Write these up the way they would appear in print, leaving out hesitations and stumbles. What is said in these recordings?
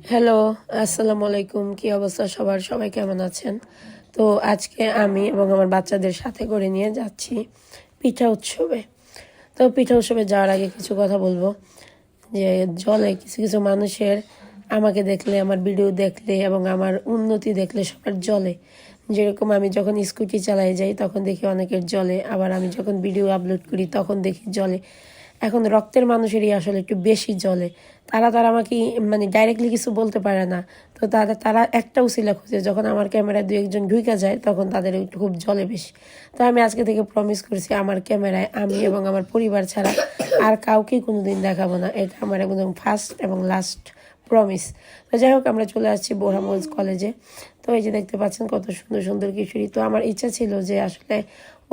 Hello, আসসালামু আলাইকুম। কি অবস্থা সবার? সবাই কেমন আছেন? তো আজকে আমি এবং আমার বাচ্চাদের সাথে করে নিয়ে যাচ্ছি পিঠা উৎসবে। তো পিঠা উৎসবে যাওয়ার আগে কিছু কথা বলবো যে জলে কিছু কিছু মানুষের আমাকে দেখলে, আমার ভিডিও দেখলে এবং আমার উন্নতি দেখলে সবার জলে। যেরকম আমি যখন স্কুটি চালাই যাই তখন দেখি অনেকের জলে, আবার আমি যখন ভিডিও আপলোড করি তখন দেখি জলে। এখন রক্তের মানুষেরই আসলে একটু বেশি জ্বলে। তারা আমাকে মানে ডাইরেক্টলি কিছু বলতে পারে না। তো তারা একটা উছিলা খুঁজে, যখন আমার ক্যামেরায় দু একজন ঢুকে যায় তখন তাদের একটু খুব জ্বলে বেশি। তো আমি আজকে থেকে প্রমিস করছি আমার ক্যামেরায় আমি এবং আমার পরিবার ছাড়া আর কাউকেই কোনোদিন দেখাবো না। এটা আমার একদম ফার্স্ট এবং লাস্ট প্রমিস। তো যাই হোক, আমরা চলে আসছি বোরহামগঞ্জ কলেজে। তো এই যে দেখতে পাচ্ছেন কত সুন্দর সুন্দর কিশোরী। তো আমার ইচ্ছা ছিল যে আসলে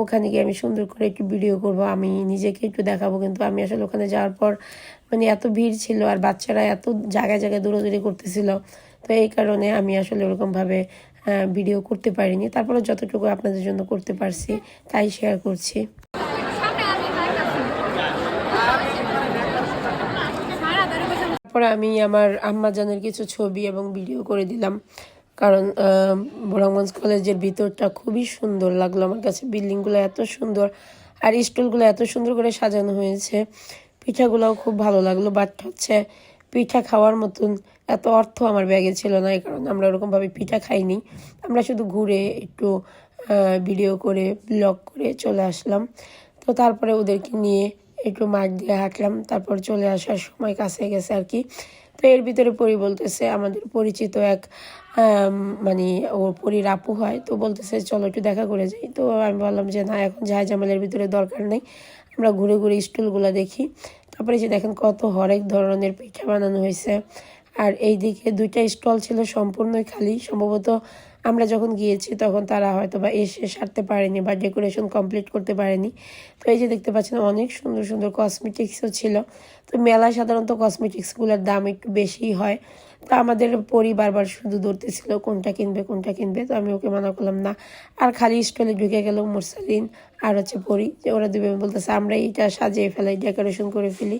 ওখানে গিয়ে আমি সুন্দর করে একটু ভিডিও করব, আমি নিজেকে একটু দেখাবো, কিন্তু আমি আসলে ওখানে যাওয়ার পর মানে এত ভিড় ছিল আর বাচ্চারা এত জায়গায় জায়গায় দৌড়াদৌড়ি করতেছিল। তো এই কারণে আমি আসলে ওরকমভাবে ভিডিও করতে পারিনি। তারপরে যতটুকু আপনাদের জন্য করতে পারছি তাই শেয়ার করছি। তারপরে আমি আমার আম্মাজানের কিছু ছবি এবং ভিডিও করে দিলাম, কারণ বোরহামগঞ্জ কলেজের ভিতরটা খুবই সুন্দর লাগলো আমার কাছে। বিল্ডিংগুলো এত সুন্দর আর স্টলগুলো এত সুন্দর করে সাজানো হয়েছে। পিঠাগুলোও খুব ভালো লাগলো, বাট হচ্ছে পিঠা খাওয়ার মতন এত অর্থ আমার ব্যাগে ছিল না, এই কারণে আমরা ওরকমভাবে পিঠা খাইনি। আমরা শুধু ঘুরে একটু ভিডিও করে ব্লগ করে চলে আসলাম। তো তারপরে ওদেরকে নিয়ে একটু মাঠ দিয়ে হাঁটলাম, তারপর চলে আসার সময় কাছে গেছে আর কি। তো এর ভিতরে পরি বলতেছে, আমাদের পরিচিত এক মানে ওর পরির আপু হয়, তো বলতেছে চলো একটু দেখা করে যাই। তো আমি বললাম যে না, এখন ঝামেলার ভিতরে দরকার নেই, আমরা ঘুরে ঘুরে স্টলগুলো দেখি। তারপরে যে দেখেন কত হরেক ধরনের পিঠা বানানো হয়েছে। আর এই দিকে দুইটা স্টল ছিল সম্পূর্ণই খালি, সম্ভবত আমরা যখন গিয়েছি তখন তারা হয়তো বা এসে সারতে পারেনি বা ডেকোরেশন কমপ্লিট করতে পারেনি। তো এই যে দেখতে পাচ্ছেন অনেক সুন্দর সুন্দর কসমেটিক্সও ছিল। তো মেলায় সাধারণত কসমেটিক্সগুলোর দাম একটু বেশিই হয়। তো আমাদের বারবার শুধু ধরতেছিল কোনটা কিনবে কোনটা কিনবে, তো আমি ওকে মানা করলাম না। আর খালি স্টলে ঢুকে গেল মুরসালিন আর হচ্ছে পরি, যে ওরা দেবে বলতেছে আমরা এইটা সাজিয়ে ফেলাই, ডেকোরেশন করে ফেলি।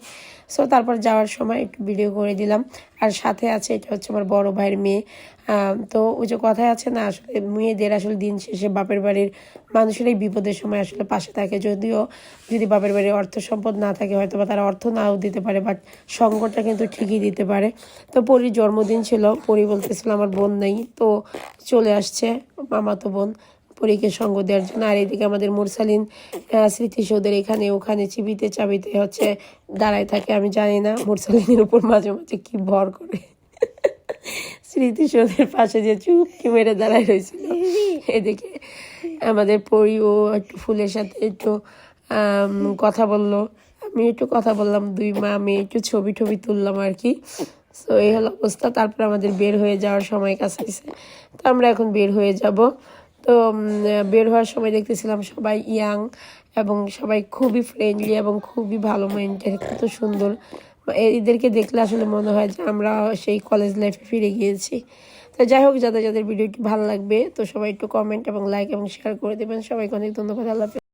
সো তারপর যাওয়ার সময় একটু ভিডিও করে দিলাম। আর সাথে আছে, এটা হচ্ছে আমার বড় ভাইয়ের মেয়ে। তো ওই যে কথায় আছে না, আসলে মেয়েদের আসলে দিন শেষে বাপের বাড়ির মানুষেরাই বিপদের সময় আসলে পাশে থাকে। যদিও যদি বাপের বাড়ির অর্থ সম্পদ না থাকে হয়তো বা তারা অর্থ নাও দিতে পারে, বাট সঙ্গটা কিন্তু ঠিকই দিতে পারে। তো পরির জন্মদিন ছিল, পরি বলতেছিল আমার বোন নেই, তো চলে আসছে মামাতো বোন পরীকে সঙ্গ দেওয়ার জন্য। আর এদিকে আমাদের মুরসালিন স্মৃতিসৌধের এখানে ওখানে চিবিতে চাবিতে হচ্ছে দাঁড়ায় থাকে। আমি জানি না মুরসালিনের উপর মাঝে মাঝে কি ভর করে। স্মৃতিসৌধের পাশে যে চুপকি মেরে দাঁড়ায় রয়েছিল। এদিকে আমাদের পরিও একটু ফুলের সাথে একটু কথা বললো, আমি একটু কথা বললাম, দুই মা আমি একটু ছবি টবি তুললাম আর কি। তো এই হলো অবস্থা। তারপর আমাদের বের হয়ে যাওয়ার সময় কাছাইছে, তো আমরা এখন বের হয়ে যাব। তো বের হওয়ার সময় দেখতেছিলাম সবাই ইয়াং এবং সবাই খুবই ফ্রেন্ডলি এবং খুবই ভালো মাইন্ডের, কত সুন্দর। এদেরকে দেখলে আসলে মনে হয় যে আমরা সেই কলেজ লাইফে ফিরে গিয়েছি। তো যাই হোক, যাদের যাদের ভিডিওটি ভালো লাগবে তো সবাই একটু কমেন্ট এবং লাইক এবং শেয়ার করে দেবেন। সবাইকে অনেক ধন্যবাদ। আল্লাহ হাফেজ।